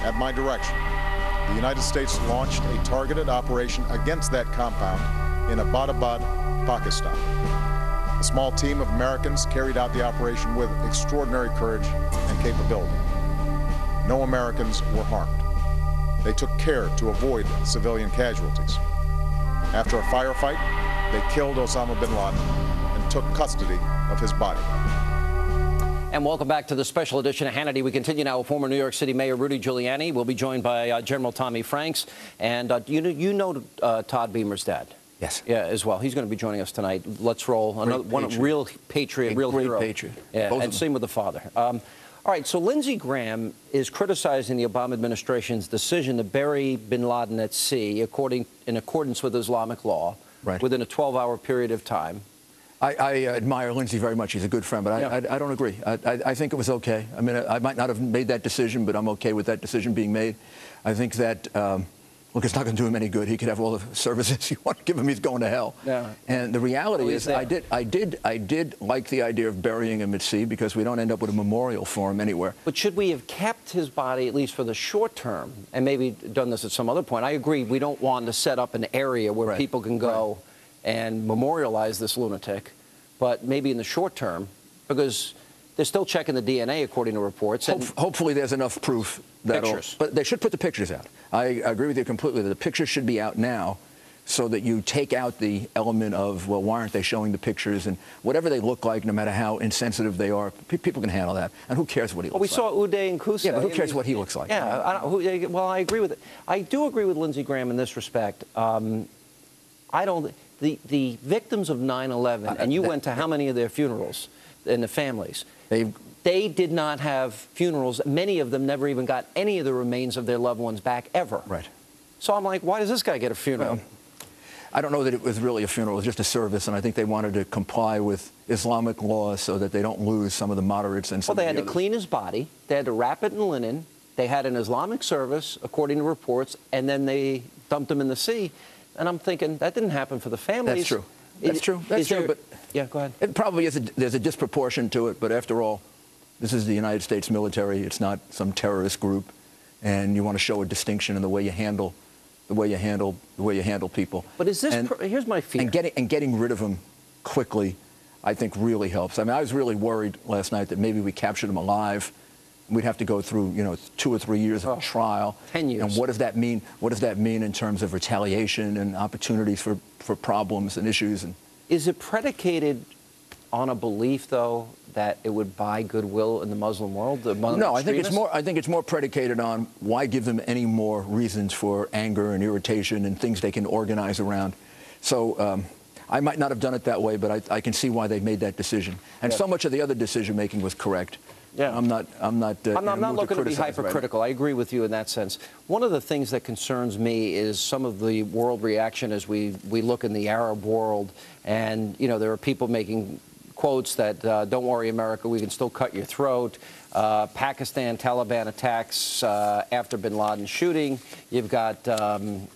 At my direction, the United States launched a targeted operation against that compound in Abbottabad, Pakistan. A small team of Americans carried out the operation with extraordinary courage and capability. No Americans were harmed. They took care to avoid civilian casualties. After a firefight, they killed Osama bin Laden and took custody of his body. And welcome back to the special edition of Hannity. We continue now with former New York City Mayor Rudy Giuliani. We'll be joined by General Tommy Franks. And you know Todd Beamer's dad? Yes. Yeah, as well. He's going to be joining us tonight. Let's roll. Another one, real patriot, real hero. Patriot. Yeah, and same with the father. All right, so Lindsey Graham is criticizing the Obama administration's decision to bury bin Laden at sea in accordance with Islamic law within a 12-hour period of time. I admire Lindsey very much. He's a good friend, but I don't agree. I think it was okay. I mean, I might not have made that decision, but I'm okay with that decision being made. I think that, look, it's not going to do him any good. He could have all the services you want to give him. He's going to hell. Yeah. And the reality is, I did like the idea of burying him at sea because we don't end up with a memorial for him anywhere. But should we have kept his body, at least for the short term, and maybe done this at some other point? I agree. We don't want to set up an area where people can go and memorialize this lunatic, but maybe in the short term, because they're still checking the DNA according to reports. Hopefully there's enough proof but they should put the pictures out. I agree with you completely that the pictures should be out now so that you take out the element of, well, why aren't they showing the pictures? And whatever they look like, no matter how insensitive they are, people can handle that. And who cares what he looks like? Well, we saw Uday and Kusa. Yeah, but who cares what he looks like? Yeah, well, I agree with it. I do agree with Lindsey Graham in this respect. The victims of 9/11, and you went to how many of their funerals and the families? They did not have funerals. Many of them never even got any of the remains of their loved ones back ever. Right. So I'm like, why does this guy get a funeral? Well, I don't know that it was really a funeral. It was just a service, and I think they wanted to comply with Islamic law so that they don't lose some of the moderates and some of the others. Well, they had to clean his body. They had to wrap it in linen. They had an Islamic service, according to reports, and then they dumped him in the sea. And I'm thinking, that didn't happen for the families. That's true. That's true. That's true. But yeah, go ahead. It probably is. There's a disproportion to it. But after all, this is the United States military. It's not some terrorist group, and you want to show a distinction in the way you handle people. But is this? Here's my fear. And getting rid of them quickly, I think, really helps. I mean, I was really worried last night that maybe we captured him alive. We'd have to go through, 2 or 3 years of trial. 10 years. And what does that mean? What does that mean in terms of retaliation and opportunities for problems and issues? And is it predicated on a belief, though, that it would buy goodwill in the Muslim world? No, I think it's more predicated on why give them any more reasons for anger and irritation and things they can organize around. So I might not have done it that way, but I can see why they made that decision. And so much of the other decision making was correct. Yeah. I'm not looking to be hypercritical. I agree with you in that sense. One of the things that concerns me is some of the world reaction as we look in the Arab world, and there are people making quotes that "Don't worry, America, we can still cut your throat." Pakistan Taliban attacks after bin Laden shooting. You've got Hamas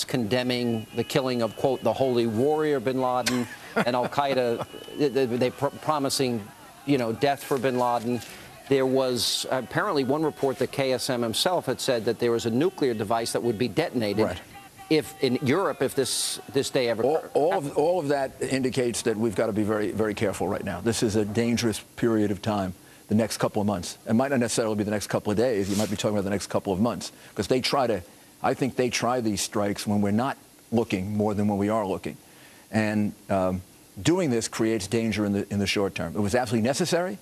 condemning the killing of, quote, the holy warrior bin Laden, and Al Qaeda they promising death for bin Laden. There was apparently one report that KSM himself had said that there was a nuclear device that would be detonated if in Europe if this day ever occurred. All of that indicates that we've got to be very, very careful right now. This is a dangerous period of time, the next couple of months. It might not necessarily be the next couple of days. You might be talking about the next couple of months, because I think they try these strikes when we're not looking more than when we are looking. And doing this creates danger in the short term. It was absolutely necessary.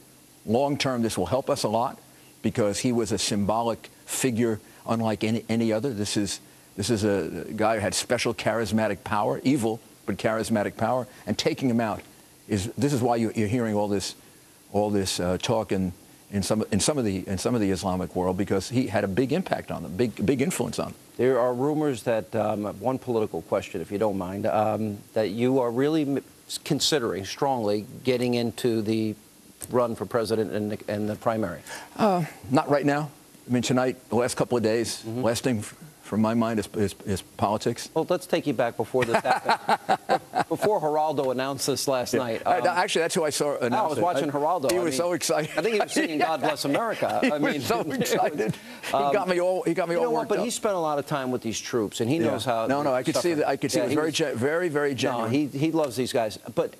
Long term, this will help us a lot because he was a symbolic figure unlike any other. This is a guy who had special charismatic power, evil but charismatic power, and taking him out this is why you're hearing all this talk in some of the Islamic world, because he had a big impact on them, big influence on them. There are rumors that one political question, if you don't mind, that you are really considering strongly getting into the run for president and the primary. Not right now. I mean, tonight, the last couple of days, last thing from my mind is politics. Well, let's take you back before this happened. Before Geraldo announced this last night. Actually, that's who I saw announce I was watching Geraldo. He was so excited. I think he was singing God Bless America. He was so excited. He got me all worked up. But he spent a lot of time with these troops, and he knows how. No, I could see that. I could see it was very genuine. No, he loves these guys. But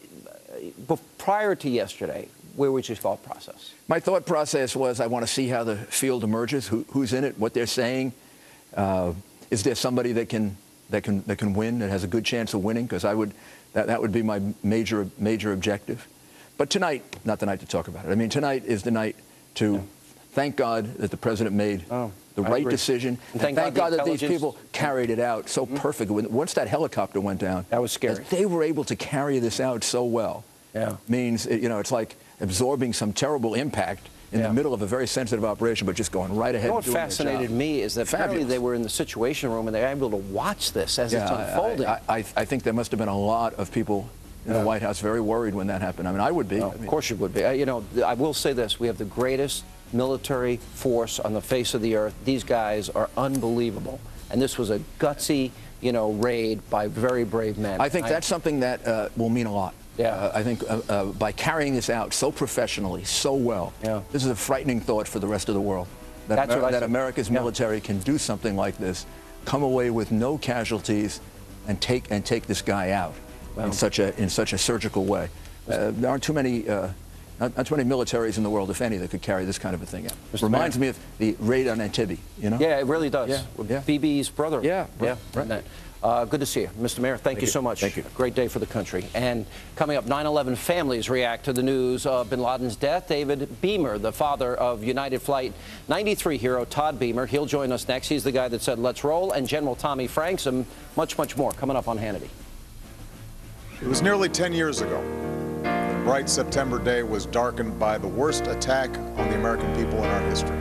prior to yesterday, where was your thought process? My thought process was I want to see how the field emerges, who's in it, what they're saying. Is there somebody that can win, that has a good chance of winning? Because that would be my major objective. But tonight, not the night to talk about it. I mean, tonight is the night to thank God that the president made the right decision. And thank God that these people carried it out so perfectly. Once that helicopter went down, that was scary. They were able to carry this out so well. Yeah. Means, it's like absorbing some terrible impact in the middle of a very sensitive operation, but just going right ahead. You know what fascinated me is that apparently they were in the Situation Room and they were able to watch this as it's unfolding. I think there must have been a lot of people in the White House very worried when that happened. I mean, I would be. Of course you would be. I will say this. We have the greatest military force on the face of the earth. These guys are unbelievable. And this was a gutsy, raid by very brave men. I think that's something that will mean a lot. Yeah. I think by carrying this out so professionally, so well, this is a frightening thought for the rest of the world. That America's military can do something like this, come away with no casualties, and take this guy out in such a surgical way. There aren't too many. Not too many militaries in the world, if any, that could carry this kind of a thing out. Reminds me of the raid on Entebbe, Yeah, it really does. Yeah. BB's brother. Yeah. Right. Good to see you. Mr. Mayor, thank you so much. Thank you. Great day for the country. And coming up, 9/11 families react to the news of bin Laden's death. David Beamer, the father of United Flight 93 hero Todd Beamer, he'll join us next. He's the guy that said, let's roll. And General Tommy Franks, and much more coming up on Hannity. It was nearly 10 years ago. The bright September day was darkened by the worst attack on the American people in our history.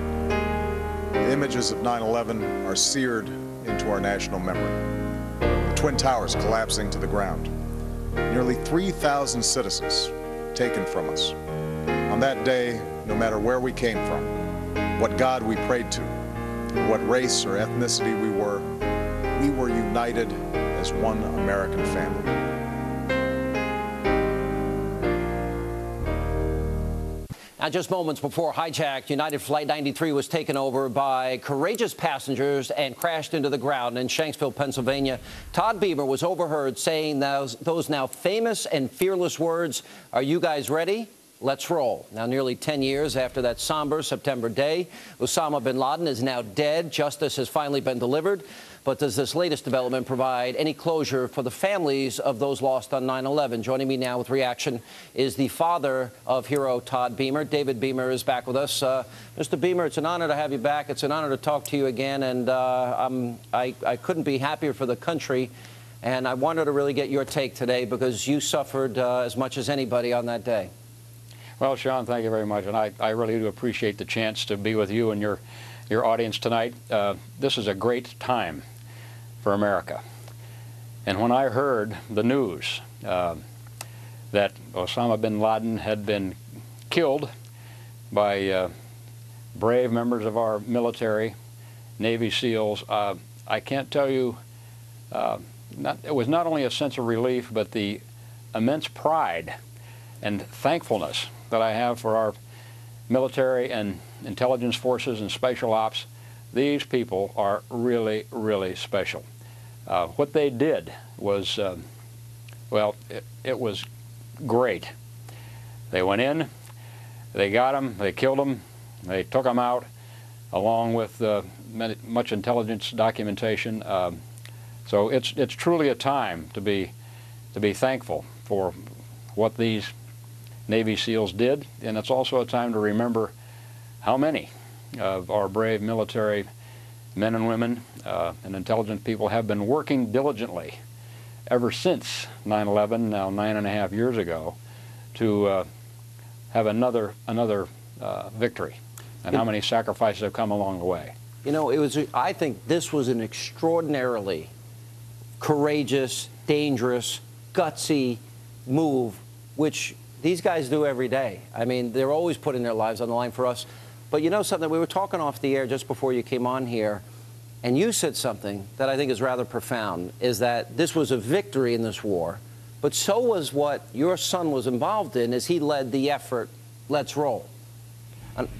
The images of 9/11 are seared into our national memory. Twin Towers collapsing to the ground. Nearly 3,000 citizens taken from us. On that day, no matter where we came from, what God we prayed to, what race or ethnicity we were united as one American family. Now, just moments before hijacked, United Flight 93 was taken over by courageous passengers and crashed into the ground in Shanksville, Pennsylvania. Todd Beamer was overheard saying those now famous and fearless words, "Are you guys ready? Let's roll." Now, nearly 10 years after that somber September day, Osama bin Laden is now dead. Justice has finally been delivered. But does this latest development provide any closure for the families of those lost on 9/11? Joining me now with reaction is the father of hero Todd Beamer. David Beamer is back with us. Mr. Beamer, it's an honor to have you back. It's an honor to talk to you again. And I couldn't be happier for the country. And I wanted to really get your take today because you suffered as much as anybody on that day. Well, Sean, thank you very much. And I really do appreciate the chance to be with you and your audience tonight. This is a great time for America. And when I heard the news that Osama bin Laden had been killed by brave members of our military, Navy SEALs, I can't tell you, it was not only a sense of relief, but the immense pride and thankfulness that I have for our military and intelligence forces and special ops. These people are really, really special. What they did was, well, it was great. They went in, they got him, they killed him, they took him out, along with much intelligence documentation. So it's truly a time to be thankful for what these Navy SEALs did, and it's also a time to remember how many of our brave military men and women and intelligent people have been working diligently ever since 9/11, now 9.5 years ago, to have another victory, and how many sacrifices have come along the way. You know, I think this was an extraordinarily courageous, dangerous, gutsy move, which these guys do every day. I mean, they're always putting their lives on the line for us. But you know something, we were talking off the air just before you came on here. and you said something that I think is rather profound, is that this was a victory in this war, but so was what your son was involved in as he led the effort, Let's Roll.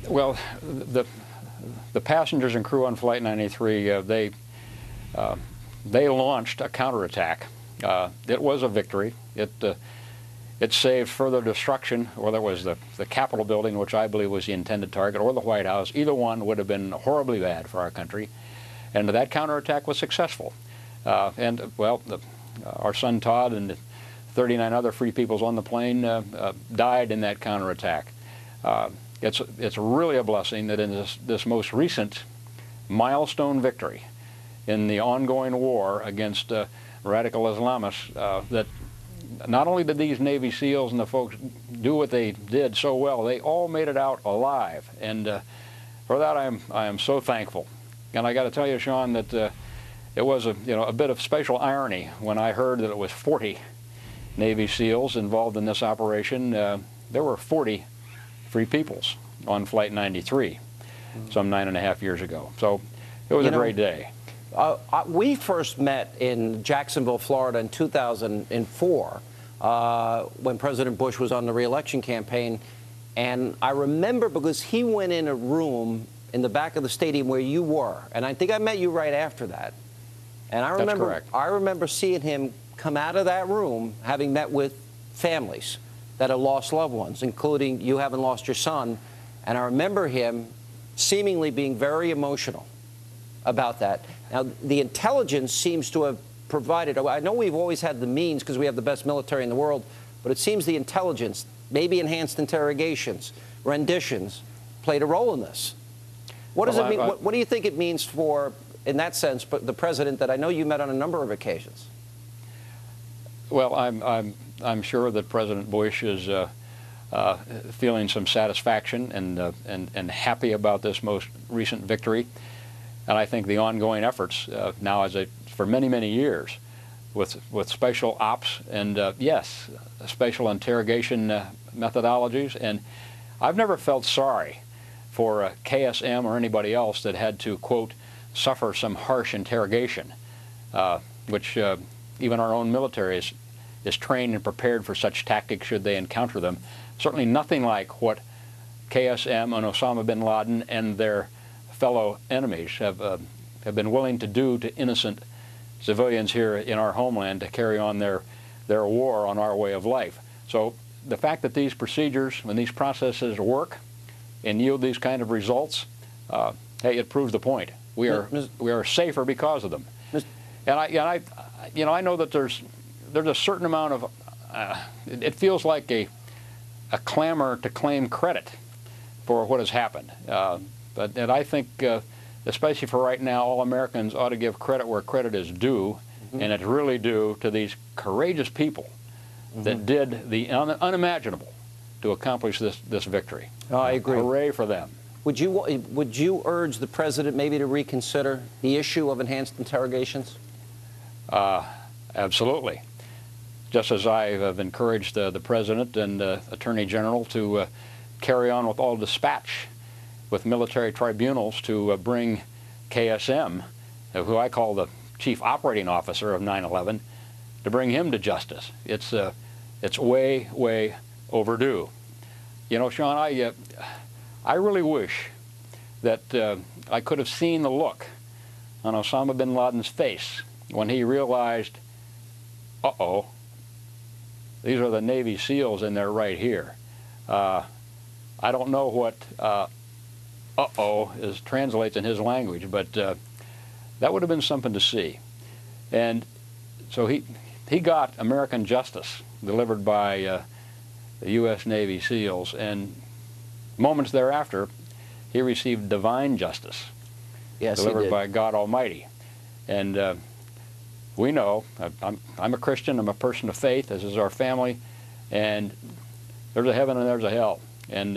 Well, the passengers and crew on Flight 93, they launched a counterattack. It was a victory. It saved further destruction, whether it was the Capitol building, which I believe was the intended target, or the White House. Either one would have been horribly bad for our country. And that counterattack was successful. Well, our son Todd and 39 other free peoples on the plane died in that counterattack. It's really a blessing that in this most recent milestone victory in the ongoing war against radical Islamists, that not only did these Navy SEALs and the folks do what they did so well, they all made it out alive. And for that, I am so thankful. And I got to tell you, Sean, that it was a bit of special irony when I heard that it was 40 Navy SEALs involved in this operation. There were 40 free peoples on Flight 93 some 9.5 years ago. So it was a great day. We first met in Jacksonville, Florida in 2004 when President Bush was on the re-election campaign. And I remember because he went in a room in the back of the stadium where you were. And I think I met you right after that. And I remember seeing him come out of that room having met with families that had lost loved ones, including you having lost your son. And I remember him seemingly being very emotional about that. Now, the intelligence seems to have provided, I know we've always had the means because we have the best military in the world, but it seems the intelligence, maybe enhanced interrogations, renditions, played a role in this. What does it mean? What do you think it means for, in that sense, the president that I know you met on a number of occasions? Well, I'm sure that President Bush is feeling some satisfaction and happy about this most recent victory. And I think the ongoing efforts now, for many, many years, with special ops and yes, special interrogation methodologies. And I've never felt sorry for KSM or anybody else that had to, quote, suffer some harsh interrogation, which even our own military is trained and prepared for such tactics should they encounter them. Certainly nothing like what KSM and Osama bin Laden and their fellow enemies have been willing to do to innocent civilians here in our homeland to carry on their war on our way of life. So the fact that these procedures and these processes work and yield these kind of results, hey, it proves the point. We are safer because of them. And I know that there's a certain amount of it feels like a clamor to claim credit for what has happened. But I think, especially for right now, all Americans ought to give credit where credit is due, and it's really due to these courageous people that did the unimaginable to accomplish this victory. Oh, I agree. Hooray for them. Would you urge the president maybe to reconsider the issue of enhanced interrogations? Absolutely. Just as I have encouraged the president and attorney general to carry on with all dispatch with military tribunals to bring KSM, who I call the chief operating officer of 9/11, to bring him to justice. It's way, way overdue. You know, Sean, I really wish that I could have seen the look on Osama bin Laden's face when he realized, uh-oh, these are the Navy SEALs and they're right here. I don't know what uh-oh translates in his language, but that would have been something to see. And so he got American justice delivered by the U.S. Navy SEALs, and moments thereafter, he received divine justice delivered by God Almighty. And we know, I'm a Christian, I'm a person of faith, as is our family, and there's a heaven and there's a hell. And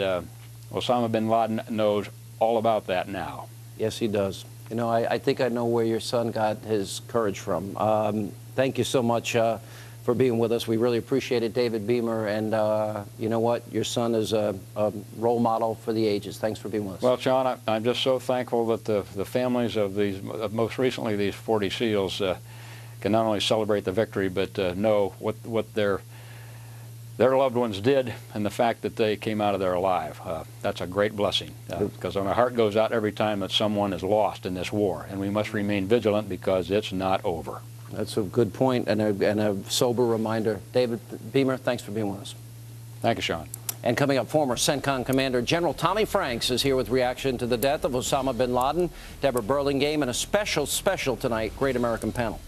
Osama bin Laden knows all about that now. Yes, he does. You know, I think I know where your son got his courage from. Thank you so much for for being with us. We really appreciate it, David Beamer. And you know what? Your son is a role model for the ages. Thanks for being with us. Well, Sean, I'm just so thankful that the families of these, most recently these 40 SEALs, can not only celebrate the victory, but know what their loved ones did and the fact that they came out of there alive. That's a great blessing, because my heart goes out every time that someone is lost in this war, and we must remain vigilant because it's not over. That's a good point and a sober reminder. David Beamer, thanks for being with us. Thank you, Sean. And coming up, former CENTCOM Commander General Tommy Franks is here with reaction to the death of Osama bin Laden. Deborah Burlingame and a special tonight, Great American Panel.